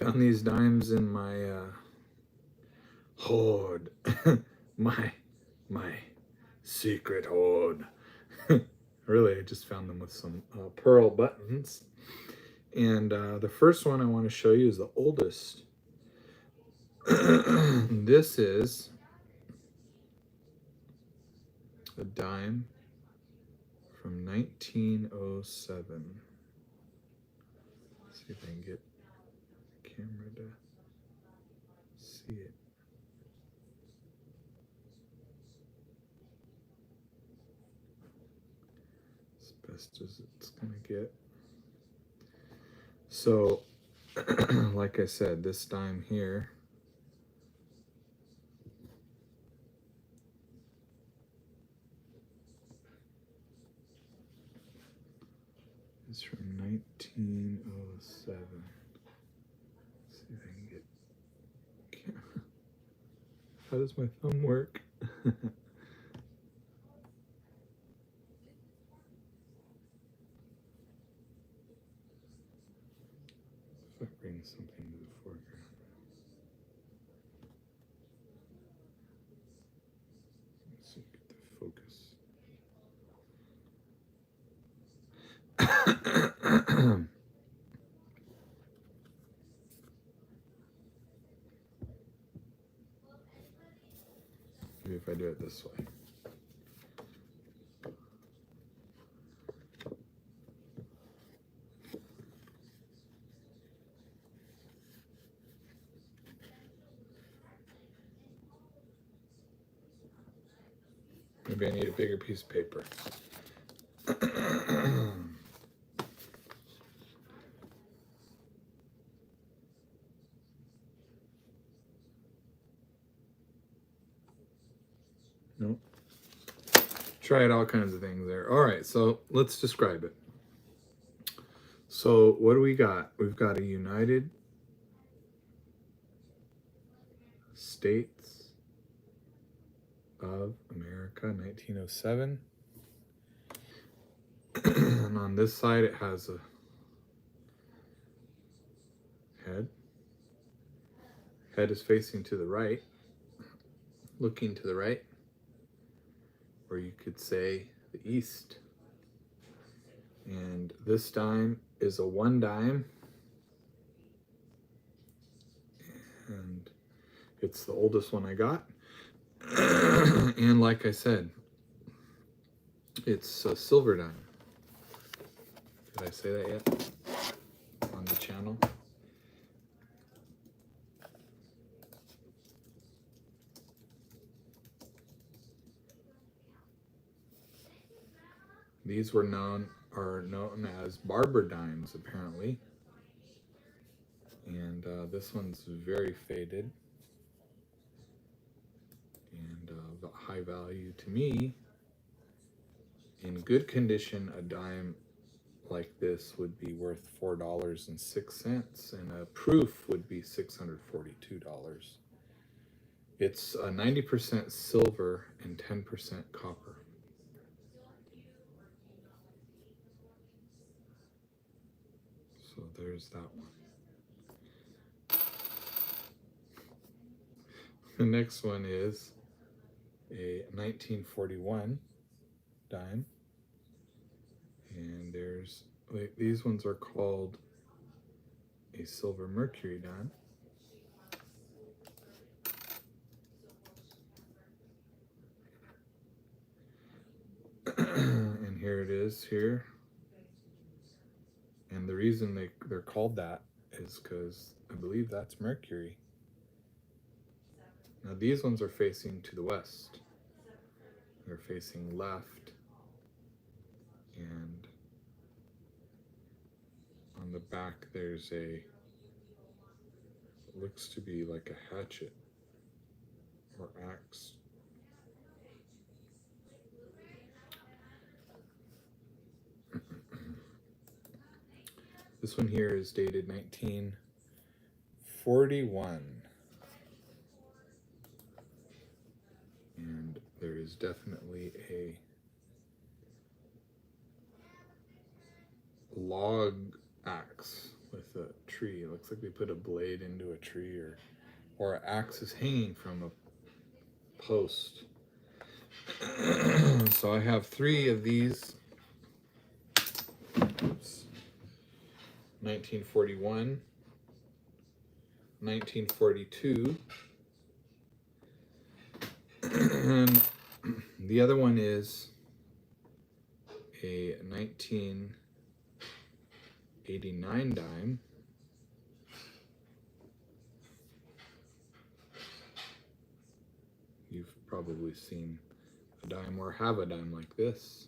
Found these dimes in my hoard. my secret hoard. Really, I just found them with some pearl buttons. And the first one I want to show you is the oldest. This is a dime from 1907. Let's see if I can get the camera to see it. As best as it's gonna get. So, like I said, this dime here is from 1907. Let's see if I can get camera. How does my thumb work? If I bring something to the foreground. Let's see, get the focus. Maybe if I do it this way. Maybe I need a bigger piece of paper. Nope. Tried all kinds of things there. All right, so let's describe it. So what do we got? We've got a United States of America, 1907. And on this side, it has a head. Head is facing to the right, looking to the right, or you could say the east. And this dime is a 1 dime, and it's the oldest one I got. And like I said, it's a silver dime. Did I say that yet on the channel? These are known as barber dimes, apparently. And this one's very faded and high value to me. In good condition, a dime like this would be worth $4.06, and a proof would be $642. It's 90% silver and 10% copper. So there's that one. The next one is a 1941 dime. And these ones are called a silver mercury dime. And here it is here. And the reason they're called that is because I believe that's mercury. Now these ones are facing to the west. They're facing left. And on the back there's it looks to be like a hatchet or axe. This one here is dated 1941. And there is definitely a log axe with a tree. It looks like they put a blade into a tree, or an axe is hanging from a post. So I have 3 of these. Oops. 1941, 1942, and the other one is a 1989 dime. You've probably seen a dime or have a dime like this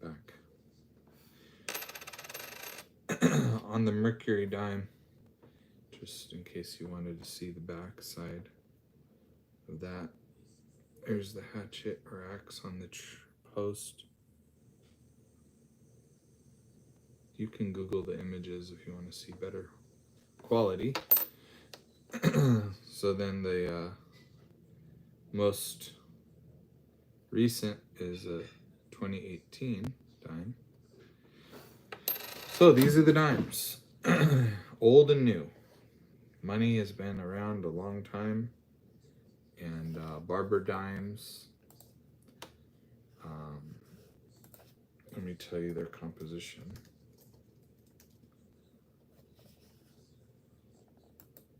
back. On the Mercury dime, just in case you wanted to see the back side of that, there's the hatchet or axe on the post. You can Google the images if you want to see better quality. So then the most recent is a 2018 dime. So these are the dimes, old and new. Money has been around a long time, and Barber dimes. Let me tell you their composition.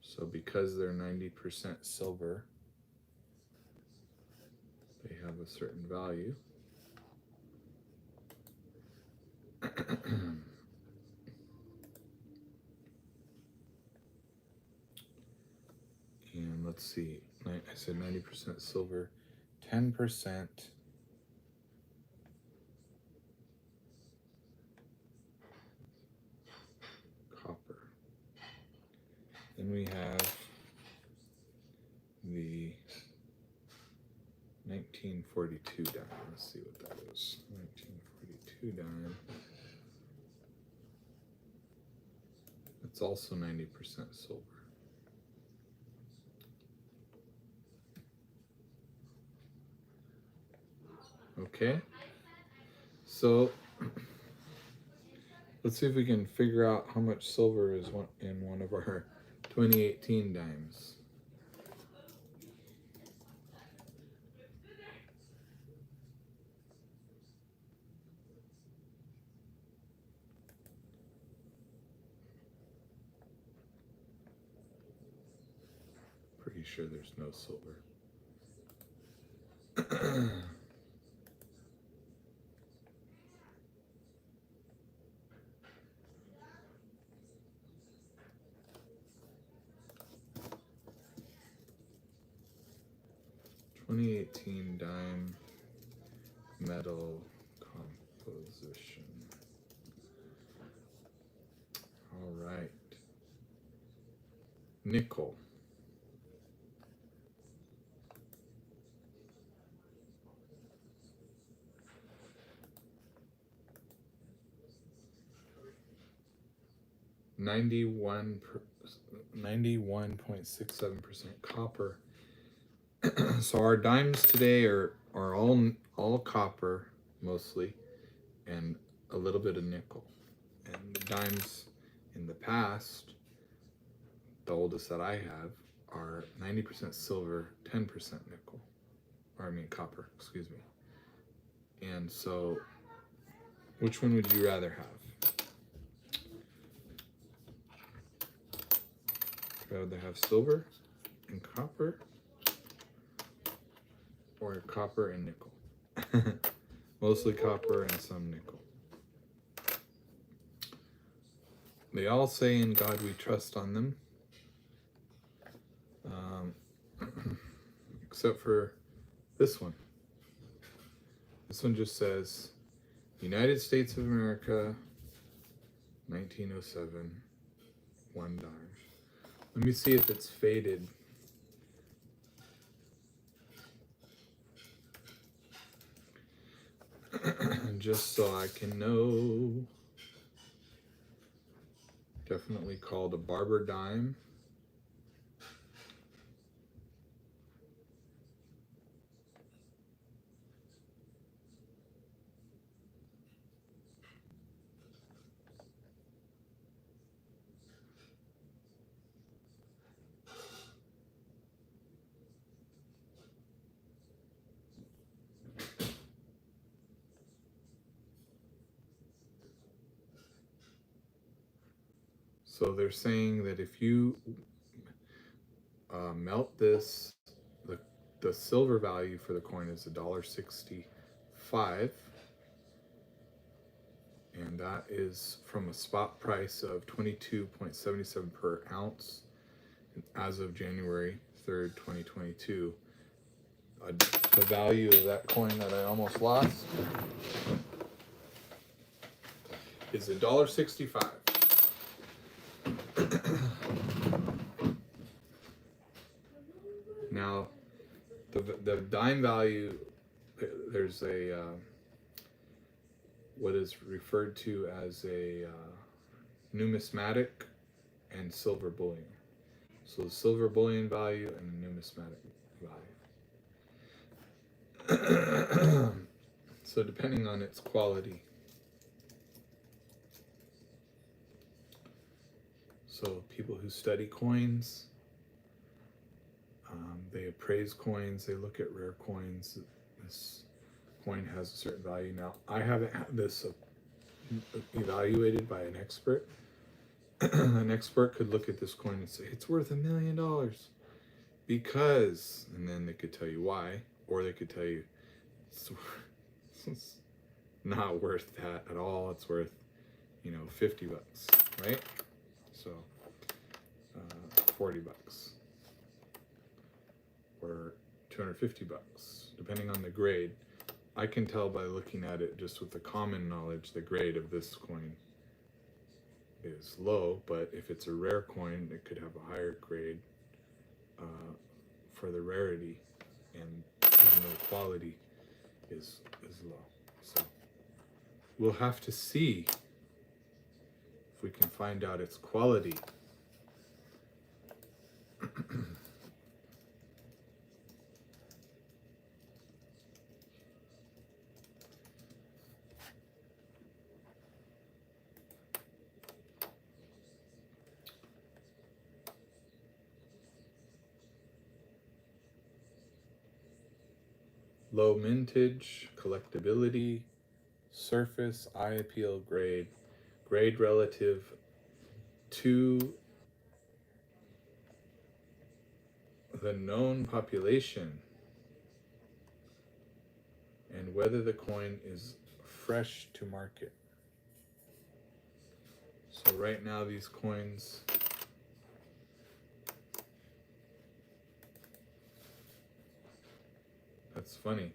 So because they're 90% silver, they have a certain value. And let's see, I said 90% silver, 10% copper. Then we have the 1942 dime. Let's see what that is. 1942 dime. It's also 90% silver. Okay, so let's see if we can figure out how much silver is in one of our 2018 dimes. Pretty sure there's no silver. (2018) dime metal composition. All right. Nickel. (91.67% copper). So our dimes today are all copper mostly, and a little bit of nickel. And the dimes in the past, the oldest that I have, are 90% silver, 10% nickel. Or I mean copper, excuse me. And so, which one would you rather have? Would you rather have silver and copper, or copper and nickel? Mostly copper and some nickel. They all say in God we trust on them. Except for this one. This one just says United States of America, 1907, 1 dime. Let me see if it's faded. Just so I can know. Definitely called a Barber dime. So they're saying that if you melt this, the silver value for the coin is $1.65, and that is from a spot price of 22.77 per ounce as of January 3rd, 2022. The value of that coin that I almost lost is $1.65. Now, the dime value, there's a what is referred to as a numismatic and silver bullion. So the silver bullion value and the numismatic value. So depending on its quality. So people who study coins, they appraise coins, they look at rare coins. This coin has a certain value. Now, I haven't had this evaluated by an expert. An expert could look at this coin and say, it's worth $1 million because, and then they could tell you why, or they could tell you it's not worth that at all. It's worth, $50, right? So, $40 or $250, depending on the grade. I can tell by looking at it just with the common knowledge, the grade of this coin is low, but if it's a rare coin, it could have a higher grade for the rarity, and even though the quality is low. So we'll have to see if we can find out its quality. Low mintage, collectability, surface, eye appeal, grade relative to the known population, and whether the coin is fresh to market. So right now these coins that's funny.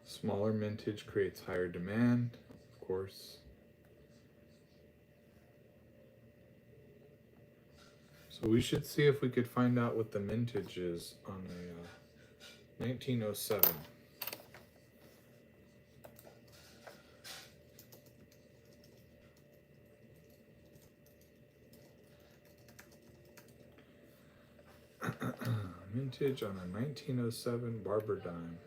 Smaller mintage creates higher demand, of course. So we should see if we could find out what the mintage is on a 1907. Mintage on a 1907 Barber dime.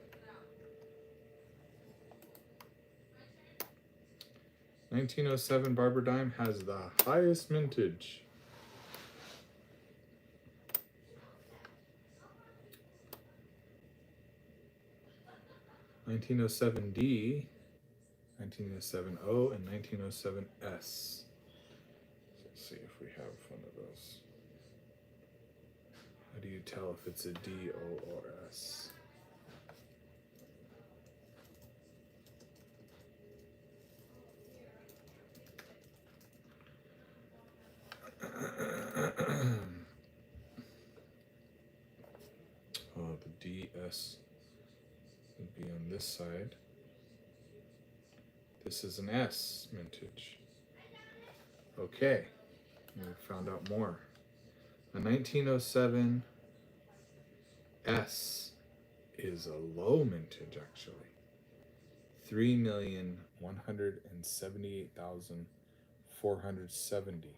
1907 Barber dime has the highest mintage. $1907D, $1907O, and $1907S. Let's see if we have one of those. How do you tell if it's a D, O, or S? Oh, the DS would be on this side. This is an S mintage. Okay, we found out more. A 1907 S is a low mintage, actually. 3,178,470.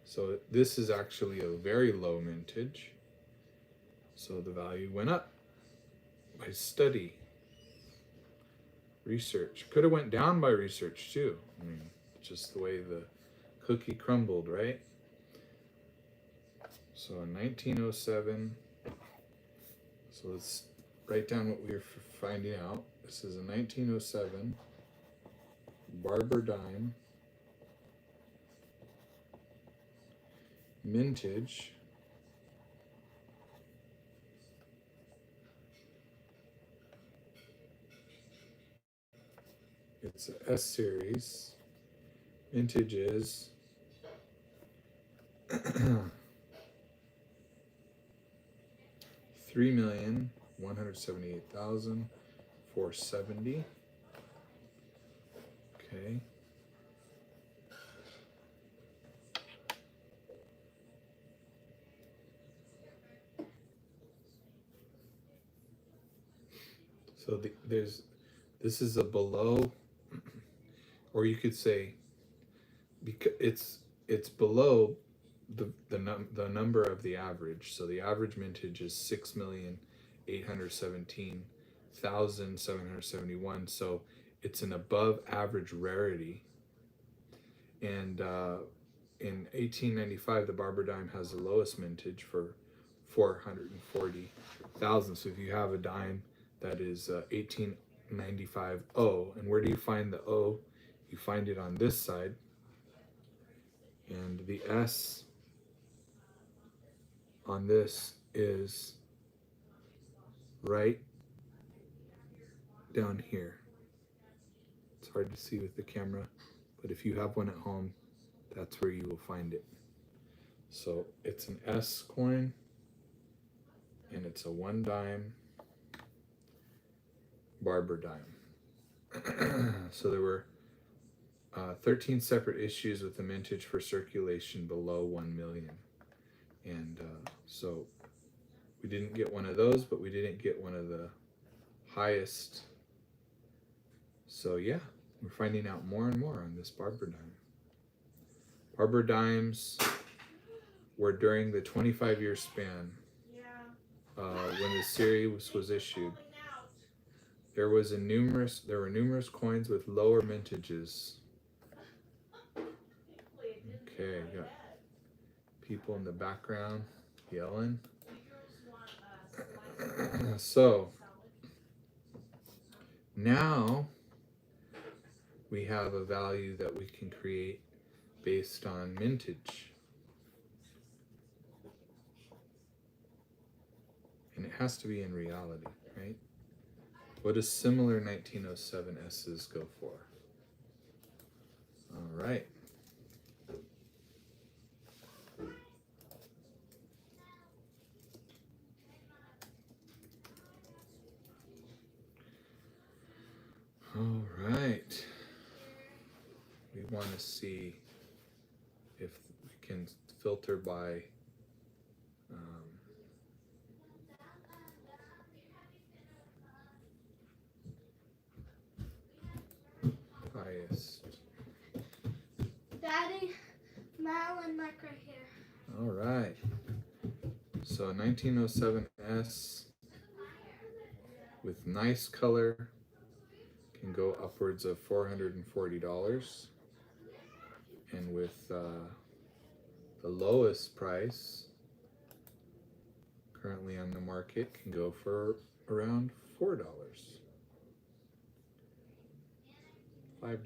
So this is actually a very low mintage. So the value went up by study, research. Could have went down by research too. I mean, just the way the cookie crumbled, right? So in 1907, so let's write down what we were finding out. This is a 1907 Barber dime mintage. It's a S series. Vintage is $3,178,470. Okay. So this is a below, or you could say, because it's below the number of the average. So the average mintage is 6,817,771. So it's an above average rarity. And in 1895, the Barber dime has the lowest mintage for 440,000. So if you have a dime that is 1895 O, and where do you find the O? You find it on this side, and the S on this is right down here. It's hard to see with the camera, but if you have one at home, that's where you will find it. So it's an S coin, and it's a 1 dime Barber dime. So there were 13 separate issues with the mintage for circulation below 1 million. And so we didn't get one of those, but we didn't get one of the highest. So yeah, we're finding out more and more on this Barber dime. Barber dimes were during the 25-year span when the series was issued. There were numerous coins with lower mintages. Okay, got people in the background yelling. So now we have a value that we can create based on mintage. And it has to be in reality, right? What does similar 1907 S's go for? All right. All right. We want to see if we can filter by highest. Daddy, Mal and Mike right here. All right. So 1907 S with nice color can go upwards of $440, and with the lowest price currently on the market can go for around $4, $5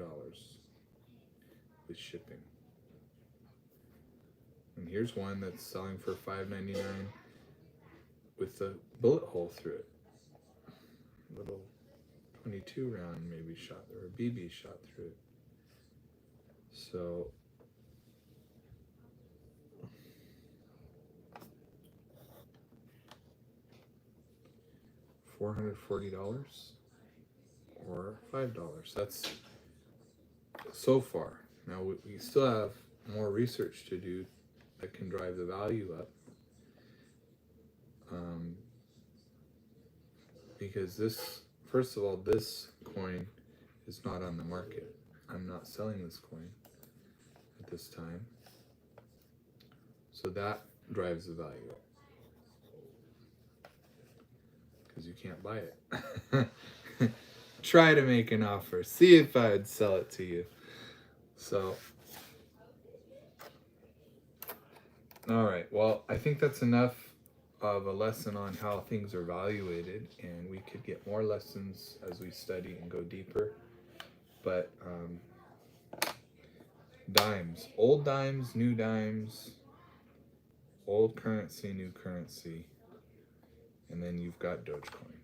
with shipping. And here's one that's selling for $5.99 with a bullet hole through it. Little 22 round maybe shot, or a BB shot through it. So $440 or $5. That's so far. Now we still have more research to do that can drive the value up. Because this, first of all, this coin is not on the market. I'm not selling this coin at this time. So that drives the value up. because you can't buy it. Try to make an offer. See if I'd sell it to you. So, all right. Well, I think that's enough of a lesson on how things are evaluated, and we could get more lessons as we study and go deeper. But dimes, old dimes, new dimes, old currency, new currency, and then you've got Dogecoin.